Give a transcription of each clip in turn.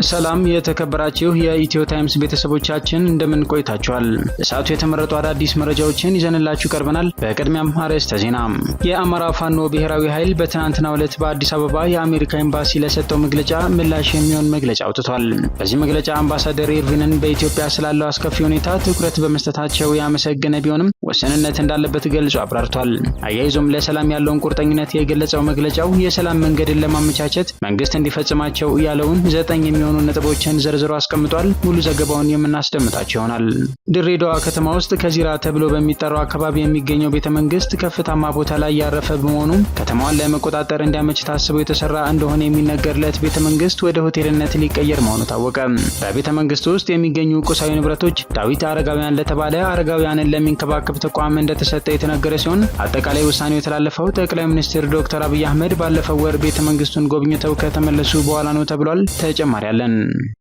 ሰላም የተከበራችሁ የኢትዮ ታይምስ ቤተሰቦቻችን እንደምን ቆይታችኋል? ለሰዓቱ የተመረጡ አዳዲስ መረጃዎችን ይዘንላችሁ ቀርበናል። በቅድሚያም አርዕስተ ዜና። የአማራ ፋኖ ብሔራዊ ኃይል በትናንትናው ዕለት በአዲስ አበባ የአሜሪካ ኤምባሲ ለሰጠው መግለጫ ምላሽ የሚሆን መግለጫ አውጥቷል። በዚህ መግለጫ አምባሳደር ኤርቪንን በኢትዮጵያ ስላለው አስከፊ ሁኔታ ትኩረት በመስጠታቸው ያመሰገነ ቢሆንም ወሰንነት እንዳለበት ገልጾ አብራርቷል። አያይዞም ለሰላም ያለውን ቁርጠኝነት የገለጸው መግለጫው የሰላም መንገድን ለማመቻቸት መንግስት እንዲፈጽማቸው ያለውን 9 የሚሆኑ ነጥቦችን ዘርዝሮ አስቀምጧል። ሙሉ ዘገባውን የምናስደምጣቸው ይሆናል። ድሬዳዋ ከተማ ውስጥ ከዚራ ተብሎ በሚጠራው አካባቢ የሚገኘው ቤተመንግስት ከፍታማ ቦታ ላይ ያረፈ በመሆኑ ከተማዋን ለመቆጣጠር እንዲያመች ታስቦ የተሰራ እንደሆነ የሚነገርለት ቤተመንግስት ወደ ሆቴልነት ሊቀየር መሆኑ ታወቀ። በቤተመንግስቱ ውስጥ የሚገኙ ቁሳዊ ንብረቶች ዳዊት አረጋውያን ለተባለ አረጋውያንን ለሚንከባከብ ተቋም እንደተሰጠ የተነገረ ሲሆን አጠቃላይ ውሳኔው የተላለፈው ጠቅላይ ሚኒስትር ዶክተር አብይ አህመድ ባለፈው ወር ቤተመንግስቱን ጎብኝተው ከተመለሱ በኋላ ነው ተብሏል። ተጨማሪ ያለን።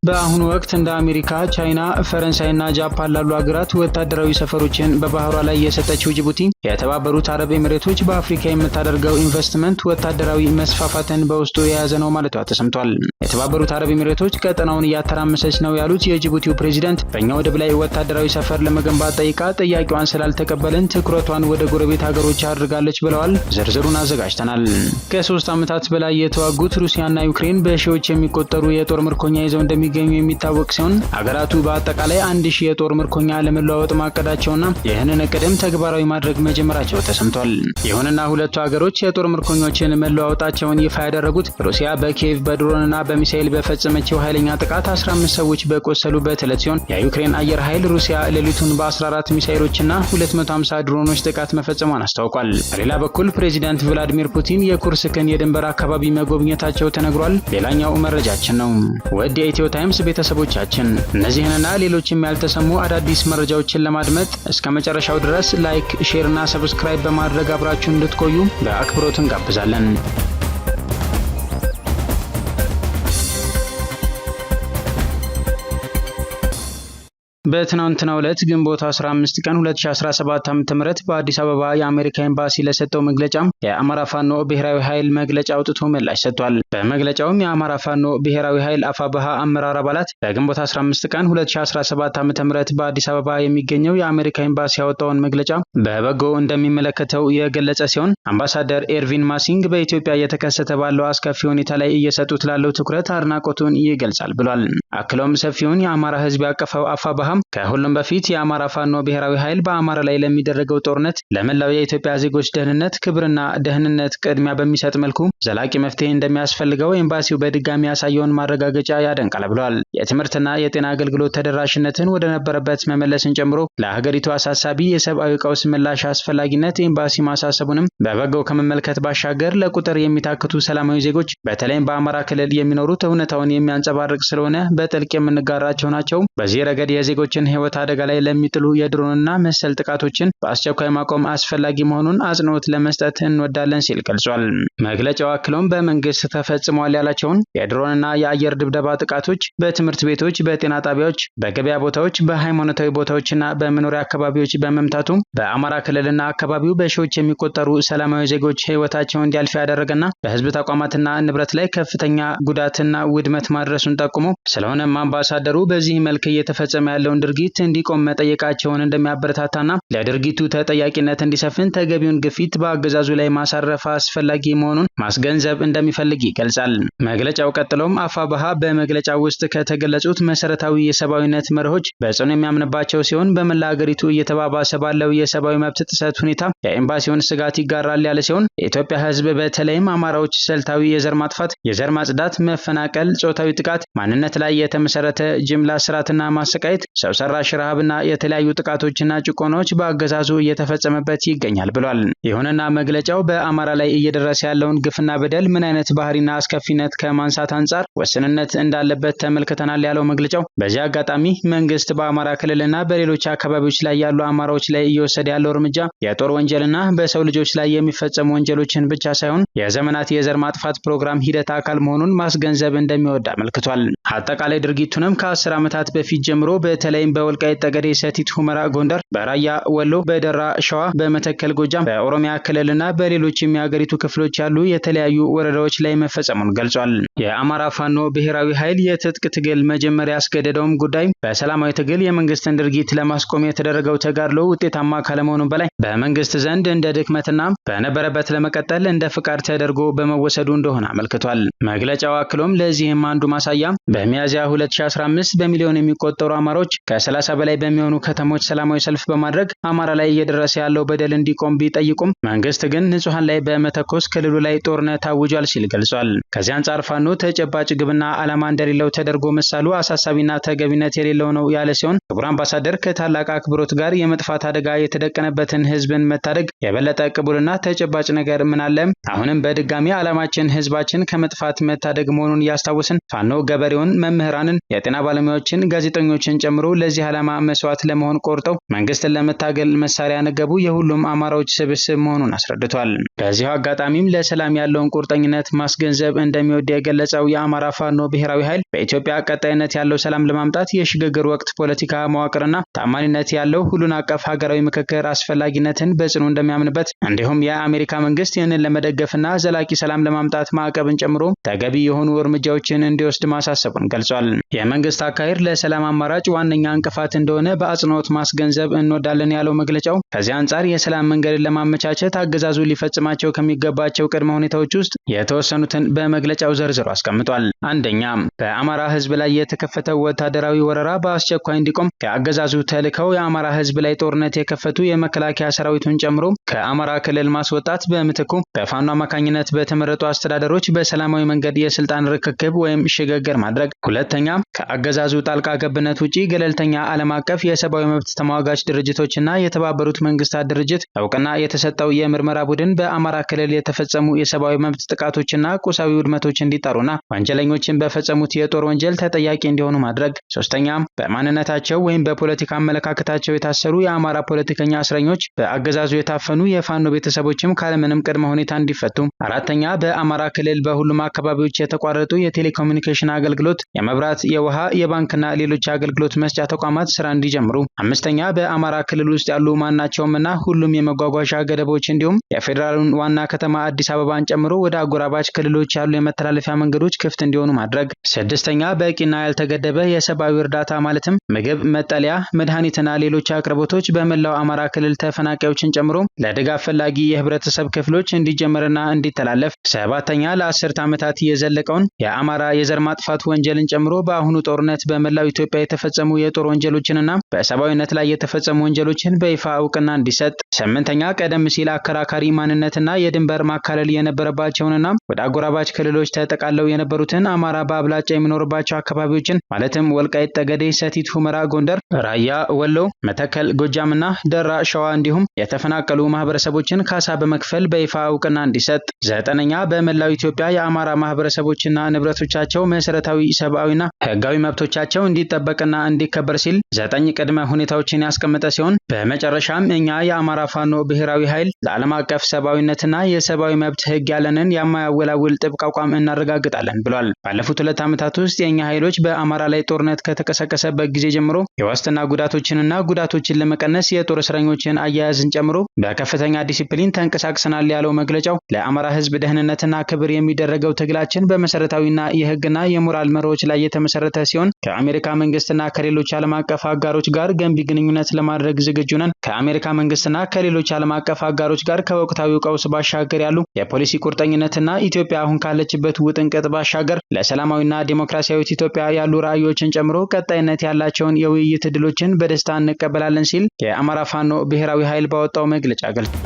በአሁኑ ወቅት እንደ አሜሪካ፣ ቻይና፣ ፈረንሳይና ጃፓን ላሉ ሀገራት ወታደራዊ ሰፈሮችን በባህሯ ላይ የሰጠችው ጅቡቲ የተባበሩት አረብ ኤሚሬቶች በአፍሪካ የምታደርገው ኢንቨስትመንት ወታደራዊ መስፋፋትን በውስጡ የያዘ ነው ማለቷ ተሰምቷል። የተባበሩት አረብ ኤሚሬቶች ቀጠናውን እያተራመሰች ነው ያሉት የጅቡቲው ፕሬዝዳንት በእኛ ወደብ ላይ ወታደራዊ ሰፈር ለመገንባት ጠይቃ ጥያቄዋን ስላልተቀበልን ትኩረቷን ወደ ጎረቤት ሀገሮች አድርጋለች ብለዋል። ዝርዝሩን አዘጋጅተናል። ከ3 ዓመታት በላይ የተዋጉት ሩሲያና ዩክሬን በሺዎች የሚቆጠሩ የጦር ምርኮኛ ይዘው እንደሚገኙ የሚታወቅ ሲሆን ሀገራቱ በአጠቃላይ 1000 የጦር ምርኮኛ ለመለዋወጥ ማቀዳቸውና ይህንን እቅድም ተግባራዊ ማድረግ መጀመራቸው ተሰምቷል። ይሁንና ሁለቱ ሀገሮች የጦር ምርኮኞችን መለዋወጣቸውን ይፋ ያደረጉት ሩሲያ በኪየቭ በድሮንና በሚሳኤል በፈጸመችው ኃይለኛ ጥቃት 15 ሰዎች በቆሰሉበት ዕለት ሲሆን የዩክሬን አየር ኃይል ሩሲያ ሌሊቱን በ14 ሚሳኤሎችና 250 ድሮኖች ጥቃት መፈጸሟን አስታውቋል። በሌላ በኩል ፕሬዚዳንት ቭላዲሚር ፑቲን የኩርስክን የድንበር አካባቢ መጎብኘታቸው ተነግሯል። ሌላኛው መረጃችን ነው። ወደ ኢትዮ ታይምስ ቤተሰቦቻችን እነዚህንና ሌሎችም ያልተሰሙ አዳዲስ መረጃዎችን ለማድመጥ እስከ መጨረሻው ድረስ ላይክ፣ ሼር እና ሰብስክራይብ በማድረግ አብራችሁን እንድትቆዩ በአክብሮት እንጋብዛለን። በትናንትናው ዕለት ግንቦት 15 ቀን 2017 ዓ.ም በአዲስ አበባ የአሜሪካ ኤምባሲ ለሰጠው መግለጫ የአማራ ፋኖ ብሔራዊ ኃይል መግለጫ አውጥቶ ምላሽ ሰጥቷል። በመግለጫውም የአማራ ፋኖ ብሔራዊ ኃይል አፋብኃ አመራር አባላት በግንቦት 15 ቀን 2017 ዓ.ም በአዲስ አበባ የሚገኘው የአሜሪካ ኤምባሲ ያወጣውን መግለጫ በበጎ እንደሚመለከተው የገለጸ ሲሆን አምባሳደር ኤርቪን ማሲንግ በኢትዮጵያ እየተከሰተ ባለው አስከፊ ሁኔታ ላይ እየሰጡት ላለው ትኩረት አድናቆቱን ይገልጻል ብሏል። አክሎም ሰፊውን የአማራ ሕዝብ ያቀፈው አፋብኃ ከሁሉም በፊት የአማራ ፋኖ ብሔራዊ ኃይል በአማራ ላይ ለሚደረገው ጦርነት ለመላው የኢትዮጵያ ዜጎች ደህንነት፣ ክብርና ደህንነት ቅድሚያ በሚሰጥ መልኩ ዘላቂ መፍትሄ እንደሚያስፈልገው ኤምባሲው በድጋሚ ያሳየውን ማረጋገጫ ያደንቃል ብሏል። የትምህርትና የጤና አገልግሎት ተደራሽነትን ወደ ነበረበት መመለስን ጨምሮ ለሀገሪቱ አሳሳቢ የሰብአዊ ቀውስ ምላሽ አስፈላጊነት ኤምባሲ ማሳሰቡንም በበጎው ከመመልከት ባሻገር ለቁጥር የሚታክቱ ሰላማዊ ዜጎች በተለይም በአማራ ክልል የሚኖሩት እውነታውን የሚያንጸባርቅ ስለሆነ በጥልቅ የምንጋራቸው ናቸው። በዚህ ረገድ የዜጎችን ህይወት አደጋ ላይ ለሚጥሉ የድሮንና መሰል ጥቃቶችን በአስቸኳይ ማቆም አስፈላጊ መሆኑን አጽንኦት ለመስጠት እንወዳለን ሲል ገልጿል። መግለጫው አክሎም በመንግስት ተፈጽመዋል ያላቸውን የድሮንና የአየር ድብደባ ጥቃቶች በትምህርት ቤቶች፣ በጤና ጣቢያዎች፣ በገበያ ቦታዎች፣ በሃይማኖታዊ ቦታዎችና በመኖሪያ አካባቢዎች በመምታቱ በአማራ ክልልና አካባቢው በሺዎች የሚቆጠሩ ሰላማዊ ዜጎች ህይወታቸውን እንዲያልፍ ያደረገና በህዝብ ተቋማትና ንብረት ላይ ከፍተኛ ጉዳትና ውድመት ማድረሱን ጠቁሞ ስለሆነም አምባሳደሩ በዚህ መልክ እየተፈጸመ ያለውን ድርጊት እንዲቆም መጠየቃቸውን እንደሚያበረታታና ለድርጊቱ ተጠያቂነት እንዲሰፍን ተገቢውን ግፊት በአገዛዙ ላይ ማሳረፍ አስፈላጊ መሆኑን ማስገንዘብ እንደሚፈልግ ይገልጻል። መግለጫው ቀጥሎም አፋብኃ በመግለጫው ውስጥ ከተገለጹት መሰረታዊ የሰብአዊነት መርሆች በጽኑ የሚያምንባቸው ሲሆን በመላ ሀገሪቱ እየተባባሰ ባለው የሰብአዊ መብት ጥሰት ሁኔታ የኤምባሲውን ስጋት ይጋራል ያለ ሲሆን የኢትዮጵያ ህዝብ በተለይም አማራዎች ስልታዊ የዘር ማጥፋት፣ የዘር ማጽዳት፣ መፈናቀል፣ ጾታዊ ጥቃት፣ ማንነት ላይ የተመሰረተ ጅምላ ስርዓትና ማሰቃየት፣ ሰው ሰራሽ ረሃብና የተለያዩ ጥቃቶችና ጭቆናዎች በአገዛዙ እየተፈጸመበት ይገኛል ብሏል። ይሁንና መግለጫው በአማራ ላይ እየደረሰ ያለውን ግፍና በደል ምን አይነት ባህሪና አስከፊነት ከማንሳት አንጻር ወሰንነት እንዳለበት ተመልክተናል ያለው መግለጫው በዚህ አጋጣሚ መንግስት በአማራ ክልልና በሌሎች አካባቢዎች ላይ ያሉ አማራዎች ላይ እየወሰደ ያለው እርምጃ የጦር ወንጀልና በሰው ልጆች ላይ የሚፈጸሙ ወንጀሎችን ብቻ ሳይሆን የዘመናት የዘር ማጥፋት ፕሮግራም ሂደት አካል መሆኑን ማስገንዘብ እንደሚወድ አመልክቷል። አጠቃላይ ድርጊቱንም ከ10 ዓመታት በፊት ጀምሮ በተለይ በተለይም በወልቃይት ጠገዴ፣ ሰቲት ሁመራ፣ ጎንደር፣ በራያ ወሎ፣ በደራ ሸዋ፣ በመተከል ጎጃም፣ በኦሮሚያ ክልልና በሌሎችም የሀገሪቱ ክፍሎች ያሉ የተለያዩ ወረዳዎች ላይ መፈጸሙን ገልጿል። የአማራ ፋኖ ብሔራዊ ኃይል የትጥቅ ትግል መጀመሪያ ያስገደደውም ጉዳይ በሰላማዊ ትግል የመንግስትን ድርጊት ለማስቆም የተደረገው ተጋድሎ ውጤታማ ካለመሆኑ በላይ በመንግስት ዘንድ እንደ ድክመትና በነበረበት ለመቀጠል እንደ ፍቃድ ተደርጎ በመወሰዱ እንደሆነ አመልክቷል። መግለጫው አክሎም ለዚህም አንዱ ማሳያ በሚያዝያ 2015 በሚሊዮን የሚቆጠሩ አማሮች ከ30 በላይ በሚሆኑ ከተሞች ሰላማዊ ሰልፍ በማድረግ አማራ ላይ እየደረሰ ያለው በደል እንዲቆም ቢጠይቁም መንግስት ግን ንጹሃን ላይ በመተኮስ ክልሉ ላይ ጦርነት አውጇል ሲል ገልጿል። ከዚህ አንጻር ፋኖ ተጨባጭ ግብና ዓላማ እንደሌለው ተደርጎ መሳሉ አሳሳቢና ተገቢነት የሌለው ነው ያለ ሲሆን ክቡር አምባሳደር ከታላቅ አክብሮት ጋር የመጥፋት አደጋ የተደቀነበትን ህዝብን መታደግ የበለጠ ቅቡልና ተጨባጭ ነገር ምን አለ? አሁንም በድጋሚ ዓላማችን ህዝባችን ከመጥፋት መታደግ መሆኑን እያስታወስን ፋኖ ገበሬውን፣ መምህራንን፣ የጤና ባለሙያዎችን፣ ጋዜጠኞችን ጨምሮ ለዚህ ዓላማ መስዋዕት ለመሆን ቆርጠው መንግስትን ለመታገል መሳሪያ ያነገቡ የሁሉም አማራዎች ስብስብ መሆኑን አስረድቷል። በዚሁ አጋጣሚም ለሰላም ያለውን ቁርጠኝነት ማስገንዘብ እንደሚወድ የገለጸው የአማራ ፋኖ ብሔራዊ ኃይል በኢትዮጵያ ቀጣይነት ያለው ሰላም ለማምጣት የሽግግር ወቅት ፖለቲካ መዋቅርና ታማኒነት ያለው ሁሉን አቀፍ ሀገራዊ ምክክር አስፈላጊነትን በጽኑ እንደሚያምንበት እንዲሁም የአሜሪካ መንግስት ይህንን ለመደገፍና ዘላቂ ሰላም ለማምጣት ማዕቀብን ጨምሮ ተገቢ የሆኑ እርምጃዎችን እንዲወስድ ማሳሰቡን ገልጿል። የመንግስት አካሄድ ለሰላም አማራጭ ዋነኛ እንቅፋት እንደሆነ በአጽንኦት ማስገንዘብ እንወዳለን ያለው መግለጫው ከዚህ አንጻር የሰላም መንገድን ለማመቻቸት አገዛዙ ሊፈጽማቸው ከሚገባቸው ቅድመ ሁኔታዎች ውስጥ የተወሰኑትን በመግለጫው ዘርዝሮ አስቀምጧል። አንደኛ፣ በአማራ ህዝብ ላይ የተከፈተው ወታደራዊ ወረራ በአስቸኳይ እንዲቆም ከአገዛዙ ተልከው የአማራ ህዝብ ላይ ጦርነት የከፈቱ የመከላከያ ሰራዊቱን ጨምሮ ከአማራ ክልል ማስወጣት፣ በምትኩ በፋኖ አማካኝነት በተመረጡ አስተዳደሮች በሰላማዊ መንገድ የስልጣን ርክክብ ወይም ሽግግር ማድረግ። ሁለተኛ፣ ከአገዛዙ ጣልቃ ገብነት ውጪ ገለልተኛ ዓለም አቀፍ የሰብአዊ መብት ተሟጋች ድርጅቶችና የተባበሩት መንግስታት ድርጅት እውቅና የተሰጠው የምርመራ ቡድን በአማራ ክልል የተፈጸሙ የሰብአዊ መብት ጥቃቶችና ቁሳዊ ውድመቶች እንዲጣሩና ወንጀለኞችን በፈጸሙት የጦር ወንጀል ተጠያቂ እንዲሆኑ ማድረግ። ሶስተኛ፣ በማንነታቸው ወይም በፖለቲካ አመለካከታቸው የታሰሩ የአማራ ፖለቲከኛ እስረኞች፣ በአገዛዙ የታፈኑ የፋኖ ቤተሰቦችም ካለምንም ቅድመ ሁኔታ እንዲፈቱ። አራተኛ፣ በአማራ ክልል በሁሉም አካባቢዎች የተቋረጡ የቴሌኮሙኒኬሽን አገልግሎት፣ የመብራት፣ የውሃ፣ የባንክና ሌሎች አገልግሎት መስጫ ተቋማት ስራ እንዲጀምሩ። አምስተኛ፣ በአማራ ክልል ውስጥ ያሉ ማናቸውምና ሁሉም የመጓጓዣ ገደቦች እንዲሁም የፌዴራሉን ዋና ከተማ አዲስ አበባን ጨምሮ ወደ አጎራባች ክልሎች ያሉ የመተላለፊያ መንገዶች ክፍት እንዲሆኑ ማድረግ። ስድስተኛ፣ በቂና ያልተገደበ የሰብአዊ እርዳታ ማለትም ምግብ፣ መጠለያ፣ መድኃኒትና ሌሎች አቅርቦቶች በመላው አማራ ክልል ተፈናቃዮችን ጨምሮ ለድጋፍ ፈላጊ የህብረተሰብ ክፍሎች እንዲጀመርና እንዲተላለፍ። ሰባተኛ፣ ለአስርት ዓመታት የዘለቀውን የአማራ የዘር ማጥፋት ወንጀልን ጨምሮ በአሁኑ ጦርነት በመላው ኢትዮጵያ የተፈጸሙ የጦር ወንጀሎችንና በሰብአዊነት ላይ የተፈጸሙ ወንጀሎችን በይፋ እውቅና እንዲሰጥ። ስምንተኛ፣ ቀደም ሲል አከራካሪ ማንነትና የድንበር ማካለል የነበረባቸውንና ወደ አጎራባች ክልሎች ተጠቃለው የነበሩትን አማራ በአብላጫ የሚኖርባቸው አካባቢዎችን ማለትም ወልቃይት ጠገዴ፣ ሰቲት ሁመራ፣ ጎንደር፣ ራያ ወሎ፣ መተከል ጎጃምና ደራ ሸዋ እንዲሁም የተፈናቀሉ ማህበረሰቦችን ካሳ በመክፈል በይፋ እውቅና እንዲሰጥ። ዘጠነኛ፣ በመላው ኢትዮጵያ የአማራ ማህበረሰቦችና ንብረቶቻቸው መሰረታዊ ሰብአዊና ህጋዊ መብቶቻቸው እንዲጠበቅና እንዲከበር ሲል 9 ቅድመ ሁኔታዎችን ያስቀመጠ ሲሆን በመጨረሻም እኛ የአማራ ፋኖ ብሔራዊ ኃይል ለዓለም አቀፍ ሰብአዊነትና የሰብአዊ መብት ህግ ያለንን የማያወላውል ጥብቅ አቋም እናረጋግጣለን ብሏል። ባለፉት 2 ዓመታት ውስጥ የእኛ ኃይሎች በአማራ ላይ ጦርነት ከተቀሰቀሰበት ጊዜ ጀምሮ የዋስትና ጉዳቶችንና ጉዳቶችን ለመቀነስ የጦር እስረኞችን አያያዝን ጨምሮ በከፍተኛ ዲሲፕሊን ተንቀሳቅሰናል ያለው መግለጫው ለአማራ ህዝብ ደህንነትና ክብር የሚደረገው ትግላችን በመሰረታዊና የህግና የሞራል መርሆች ላይ የተመሰረተ ሲሆን ከአሜሪካ መንግስትና ከሌሎች ዓለም አቀፍ አጋሮች ጋር ገንቢ ግንኙነት ለማድረግ ዝግጁ ነን። ከአሜሪካ መንግስትና ከሌሎች ዓለም አቀፍ አጋሮች ጋር ከወቅታዊው ቀውስ ባሻገር ያሉ የፖሊሲ ቁርጠኝነትና ኢትዮጵያ አሁን ካለችበት ውጥንቅጥ ባሻገር ለሰላማዊና ዲሞክራሲያዊት ኢትዮጵያ ያሉ ራዕዮችን ጨምሮ ቀጣይነት ያላቸውን የውይይት ዕድሎችን በደስታ እንቀበላለን ሲል የአማራ ፋኖ ብሔራዊ ኃይል ባወጣው መግለጫ ገልጿል።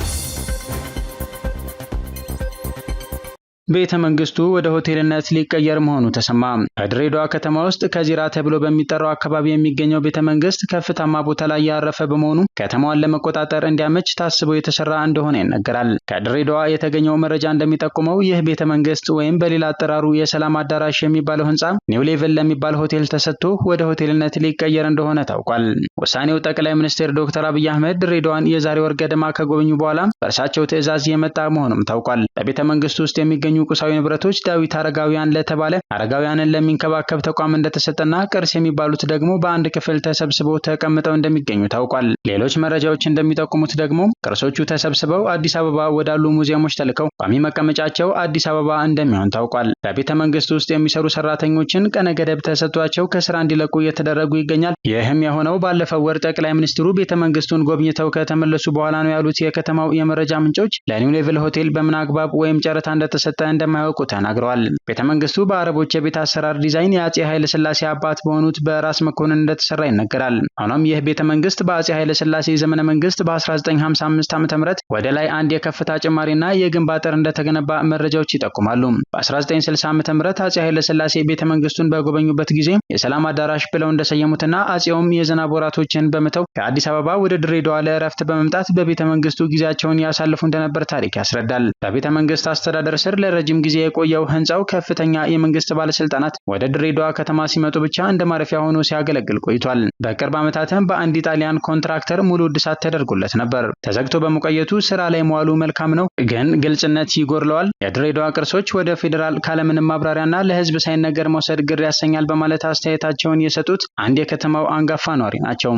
ቤተ መንግስቱ ወደ ሆቴልነት ሊቀየር መሆኑ ተሰማ። በድሬዳዋ ከተማ ውስጥ ከዚራ ተብሎ በሚጠራው አካባቢ የሚገኘው ቤተ መንግስት ከፍታማ ቦታ ላይ ያረፈ በመሆኑ ከተማዋን ለመቆጣጠር እንዲያመች ታስቦ የተሰራ እንደሆነ ይነገራል። ከድሬዳዋ የተገኘው መረጃ እንደሚጠቁመው ይህ ቤተ መንግስት ወይም በሌላ አጠራሩ የሰላም አዳራሽ የሚባለው ህንፃ ኒው ሌቭል ለሚባል ሆቴል ተሰጥቶ ወደ ሆቴልነት ሊቀየር እንደሆነ ታውቋል። ውሳኔው ጠቅላይ ሚኒስትር ዶክተር አብይ አህመድ ድሬዳዋን የዛሬ ወር ገደማ ከጎበኙ በኋላ በእርሳቸው ትዕዛዝ የመጣ መሆኑም ታውቋል። በቤተ መንግስቱ ውስጥ የሚገኙ ቁሳዊ ንብረቶች ዳዊት አረጋውያን ለተባለ አረጋውያንን ለሚንከባከብ ተቋም እንደተሰጠና ቅርስ የሚባሉት ደግሞ በአንድ ክፍል ተሰብስበው ተቀምጠው እንደሚገኙ ታውቋል። ሌሎች መረጃዎች እንደሚጠቁሙት ደግሞ ቅርሶቹ ተሰብስበው አዲስ አበባ ወዳሉ ሙዚየሞች ተልከው ቋሚ መቀመጫቸው አዲስ አበባ እንደሚሆን ታውቋል። በቤተ መንግስት ውስጥ የሚሰሩ ሰራተኞችን ቀነ ገደብ ተሰጥቷቸው ከስራ እንዲለቁ እየተደረጉ ይገኛል። ይህም የሆነው ባለፈው ወር ጠቅላይ ሚኒስትሩ ቤተ መንግስቱን ጎብኝተው ከተመለሱ በኋላ ነው ያሉት የከተማው የመረጃ ምንጮች ለኒው ሌቭል ሆቴል በምን አግባብ ወይም ጨረታ እንደተሰጠ እንደማያውቁ ተናግረዋል። ቤተ መንግስቱ በአረቦች የቤት አሰራር ዲዛይን የአጼ ኃይለ ሥላሴ አባት በሆኑት በራስ መኮንን እንደተሰራ ይነገራል። ሆኖም ይህ ቤተ መንግስት በአጼ ኃይለ ሥላሴ ዘመነ መንግስት በ1955 ዓ.ም ወደ ላይ አንድ የከፍታ ጭማሪና የግንብ አጥር እንደተገነባ መረጃዎች ይጠቁማሉ። በ1960 ዓ.ም አጼ ኃይለ ሥላሴ ቤተ መንግስቱን በጎበኙበት ጊዜ የሰላም አዳራሽ ብለው እንደሰየሙትና አጼውም የዝናብ ወራቶችን በመተው ከአዲስ አበባ ወደ ድሬዳዋ ለእረፍት በመምጣት በቤተ መንግስቱ ጊዜያቸውን ያሳልፉ እንደነበር ታሪክ ያስረዳል። በቤተ መንግስት አስተዳደር ስር ለረጅም ጊዜ የቆየው ህንጻው ከፍተኛ የመንግስት ባለስልጣናት ወደ ድሬዳዋ ከተማ ሲመጡ ብቻ እንደ ማረፊያ ሆኖ ሲያገለግል ቆይቷል። በቅርብ ዓመታትም በአንድ ኢጣሊያን ኮንትራክተር ሙሉ እድሳት ተደርጎለት ነበር። ተዘግቶ በመቆየቱ ስራ ላይ መዋሉ መልካም ነው፣ ግን ግልጽነት ይጎድለዋል። የድሬዳዋ ቅርሶች ወደ ፌዴራል ካለምንም ማብራሪያና ለህዝብ ሳይነገር መውሰድ ግር ያሰኛል በማለት አስተያየታቸውን የሰጡት አንድ የከተማው አንጋፋ ነዋሪ ናቸው።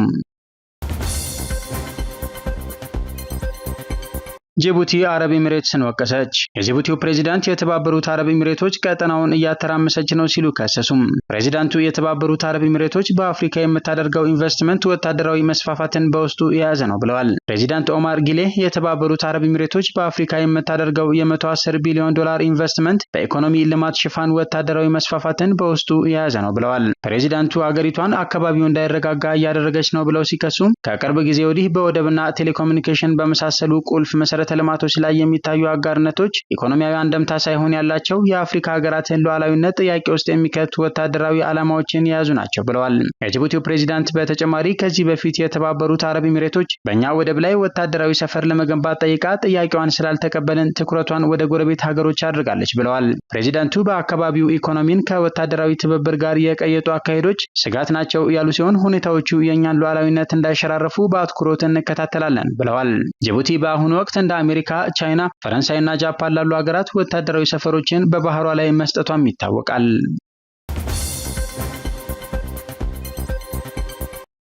ጅቡቲ አረብ ኤሚሬትስን ወቀሰች። የጅቡቲው ፕሬዚዳንት የተባበሩት አረብ ኤሚሬቶች ቀጠናውን እያተራመሰች ነው ሲሉ ከሰሱም። ፕሬዚዳንቱ የተባበሩት አረብ ኤሚሬቶች በአፍሪካ የምታደርገው ኢንቨስትመንት ወታደራዊ መስፋፋትን በውስጡ የያዘ ነው ብለዋል። ፕሬዚዳንት ኦማር ጊሌ የተባበሩት አረብ ኤሚሬቶች በአፍሪካ የምታደርገው የ110 ቢሊዮን ዶላር ኢንቨስትመንት በኢኮኖሚ ልማት ሽፋን ወታደራዊ መስፋፋትን በውስጡ የያዘ ነው ብለዋል። ፕሬዚዳንቱ አገሪቷን አካባቢው እንዳይረጋጋ እያደረገች ነው ብለው ሲከሱ ከቅርብ ጊዜ ወዲህ በወደብና ቴሌኮሙኒኬሽን በመሳሰሉ ቁልፍ መሰረተ ልማቶች ላይ የሚታዩ አጋርነቶች ኢኮኖሚያዊ አንደምታ ሳይሆን ያላቸው የአፍሪካ ሀገራትን ሉዓላዊነት ጥያቄ ውስጥ የሚከቱ ወታደራዊ ዓላማዎችን የያዙ ናቸው ብለዋል። የጅቡቲው ፕሬዚዳንት በተጨማሪ ከዚህ በፊት የተባበሩት አረብ ኤሚሬቶች በእኛ ወደብ ላይ ወታደራዊ ሰፈር ለመገንባት ጠይቃ ጥያቄዋን ስላልተቀበልን ትኩረቷን ወደ ጎረቤት ሀገሮች አድርጋለች ብለዋል። ፕሬዚዳንቱ በአካባቢው ኢኮኖሚን ከወታደራዊ ትብብር ጋር የቀየጡ አካሄዶች ስጋት ናቸው ያሉ ሲሆን ሁኔታዎቹ የእኛን ሉዓላዊነት እንዳይሸራረፉ በአትኩሮት እንከታተላለን ብለዋል። ጅቡቲ በአሁኑ ወቅት እንደ አሜሪካ፣ ቻይና፣ ፈረንሳይና ጃፓን ላሉ ሀገራት ወታደራዊ ሰፈሮችን በባህሯ ላይ መስጠቷም ይታወቃል።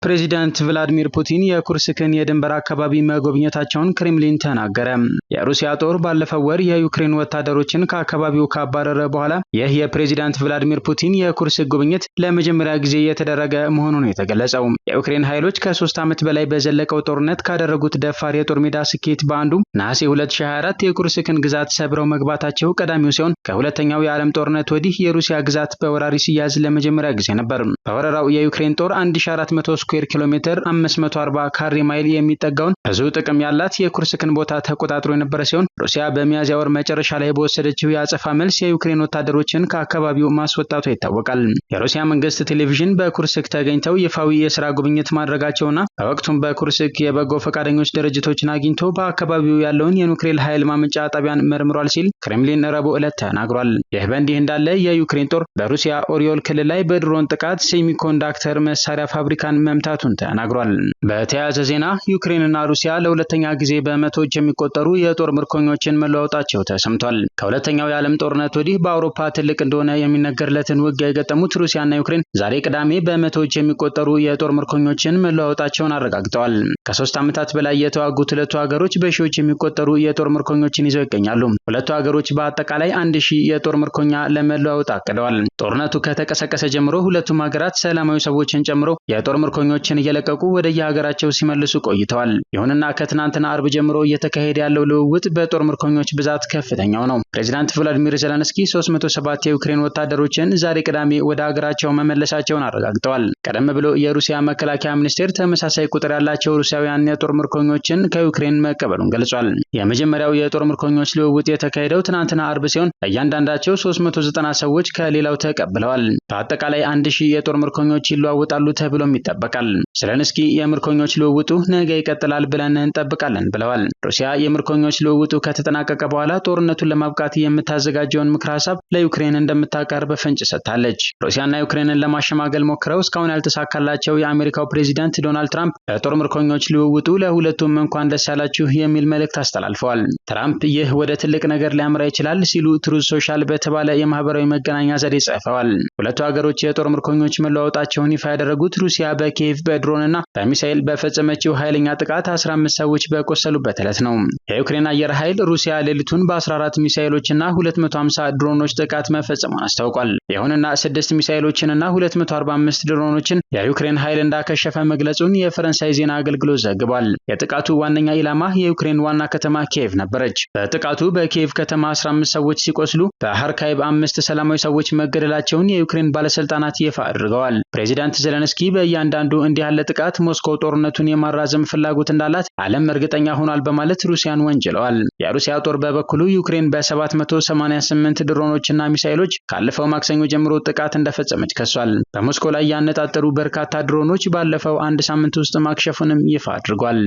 ፕሬዚዳንት ቭላዲሚር ፑቲን የኩርስክን የድንበር አካባቢ መጎብኘታቸውን ክሬምሊን ተናገረ። የሩሲያ ጦር ባለፈው ወር የዩክሬን ወታደሮችን ከአካባቢው ካባረረ በኋላ ይህ የፕሬዚዳንት ቭላዲሚር ፑቲን የኩርስክ ጉብኝት ለመጀመሪያ ጊዜ የተደረገ መሆኑን የተገለጸው የዩክሬን ኃይሎች ከ3 ዓመት በላይ በዘለቀው ጦርነት ካደረጉት ደፋር የጦር ሜዳ ስኬት በአንዱ ነሐሴ 2024 የኩርስክን ግዛት ሰብረው መግባታቸው ቀዳሚው ሲሆን ከሁለተኛው የዓለም ጦርነት ወዲህ የሩሲያ ግዛት በወራሪ ሲያዝ ለመጀመሪያ ጊዜ ነበር። በወረራው የዩክሬን ጦር 1400 ስኩዌር ኪሎ ሜትር 540 ካሬ ማይል የሚጠጋውን ብዙ ጥቅም ያላት የኩርስክን ቦታ ተቆጣጥሮ የነበረ ሲሆን ሩሲያ በሚያዝያ ወር መጨረሻ ላይ በወሰደችው የአጸፋ መልስ የዩክሬን ወታደሮችን ከአካባቢው ማስወጣቷ ይታወቃል። የሩሲያ መንግስት ቴሌቪዥን በኩርስክ ተገኝተው ይፋዊ የሥራ ጉብኝት ማድረጋቸውና በወቅቱም በኩርስክ የበጎ ፈቃደኞች ድርጅቶችን አግኝቶ በአካባቢው ያለውን የኒውክሌር ኃይል ማመንጫ ጣቢያን መርምሯል ሲል ክሬምሊን ረቡዕ ዕለት ተናግሯል። ይህ በእንዲህ እንዳለ የዩክሬን ጦር በሩሲያ ኦሪዮል ክልል ላይ በድሮን ጥቃት ሴሚኮንዳክተር መሳሪያ ፋብሪካን መምታቱን ተናግሯል። በተያያዘ ዜና ዩክሬንና ሩሲያ ለሁለተኛ ጊዜ በመቶዎች የሚቆጠሩ የጦር ምርኮኞችን መለዋወጣቸው ተሰምቷል። ከሁለተኛው የዓለም ጦርነት ወዲህ በአውሮፓ ትልቅ እንደሆነ የሚነገርለትን ውጊያ የገጠሙት ሩሲያና ዩክሬን ዛሬ ቅዳሜ በመቶዎች የሚቆጠሩ የጦር ምርኮኞችን መለዋወጣቸውን አረጋግጠዋል። ከ3 ዓመታት በላይ የተዋጉት ሁለቱ ሀገሮች በሺዎች የሚቆጠሩ የጦር ምርኮኞችን ይዘው ይገኛሉ። ሁለቱ ሀገሮች በአጠቃላይ 1000 የጦር ምርኮኛ ለመለዋወጥ አቅደዋል። ጦርነቱ ከተቀሰቀሰ ጀምሮ ሁለቱም ሀገራት ሰላማዊ ሰዎችን ጨምሮ የጦር ምርኮኞችን እየለቀቁ ወደ የሀገራቸው ሲመልሱ ቆይተዋል። ይሁንና ከትናንትና አርብ ጀምሮ እየተካሄደ ያለው ልውውጥ በጦር ምርኮኞች ብዛት ከፍተኛው ነው። ፕሬዚዳንት ቮሎዲሚር ዜሌንስኪ 307 የዩክሬን ወታደሮችን ዛሬ ቅዳሜ ወደ ሀገራቸው መመለሳቸውን አረጋግጠዋል። ቀደም ብሎ የሩሲያ መከላከያ ሚኒስቴር ተመሳሳይ ቁጥር ያላቸው ሩሲያውያን የጦር ምርኮኞችን ከዩክሬን መቀበሉን ገልጿል። የመጀመሪያው የጦር ምርኮኞች ልውውጥ የተካሄደው ትናንትና አርብ ሲሆን እያንዳንዳቸው 390 ሰዎች ከሌላው ተቀብለዋል። በአጠቃላይ 1000 የጦር ምርኮኞች ይለዋወጣሉ ተብሎም ይጠበቃል። ይጠበቃል። ዘለንስኪ የምርኮኞች ልውውጡ ነገ ይቀጥላል ብለን እንጠብቃለን ብለዋል። ሩሲያ የምርኮኞች ልውውጡ ከተጠናቀቀ በኋላ ጦርነቱን ለማብቃት የምታዘጋጀውን ምክረ ሀሳብ ለዩክሬን እንደምታቀርብ ፍንጭ ሰጥታለች። ሩሲያና ዩክሬንን ለማሸማገል ሞክረው እስካሁን ያልተሳካላቸው የአሜሪካው ፕሬዚዳንት ዶናልድ ትራምፕ በጦር ምርኮኞች ልውውጡ ለሁለቱም እንኳን ደስ ያላችሁ የሚል መልእክት አስተላልፈዋል። ትራምፕ ይህ ወደ ትልቅ ነገር ሊያመራ ይችላል ሲሉ ትሩዝ ሶሻል በተባለ የማህበራዊ መገናኛ ዘዴ ጽፈዋል። ሁለቱ ሀገሮች የጦር ምርኮኞች መለዋወጣቸውን ይፋ ያደረጉት ሩሲያ በኪየቭ በድሮንና በሚሳኤል በፈጸመችው ኃይለኛ ጥቃት 15 ሰዎች በቆሰሉበት ዕለት ነው። የዩክሬን አየር ኃይል ሩሲያ ሌሊቱን በ14 ሚሳኤሎችና 250 ድሮኖች ጥቃት መፈጸሙን አስታውቋል። ይሁንና 6 ሚሳኤሎችንና 245 ድሮኖችን የዩክሬን ኃይል እንዳከሸፈ መግለጹን የፈረንሳይ ዜና አገልግሎት ዘግቧል። የጥቃቱ ዋነኛ ኢላማ የዩክሬን ዋና ከተማ ኪየቭ ነበረች። በጥቃቱ በኪየቭ ከተማ 15 ሰዎች ሲቆስሉ በሃርካይቭ 5 ሰላማዊ ሰዎች መገደላቸውን የዩክሬን ባለስልጣናት ይፋ አድርገዋል። ፕሬዚዳንት ዘለንስኪ በእያንዳንዱ እንዲህ ያለ ጥቃት ሞስኮ ጦርነቱን የማራዘም ፍላጎት እንዳላት ዓለም እርግጠኛ ሆኗል በማለት ሩሲያን ወንጅለዋል። የሩሲያ ጦር በበኩሉ ዩክሬን በ788 ድሮኖችና ሚሳኤሎች ካለፈው ማክሰኞ ጀምሮ ጥቃት እንደፈጸመች ከሷል። በሞስኮ ላይ ያነጣጠሩ በርካታ ድሮኖች ባለፈው አንድ ሳምንት ውስጥ ማክሸፉንም ይፋ አድርጓል።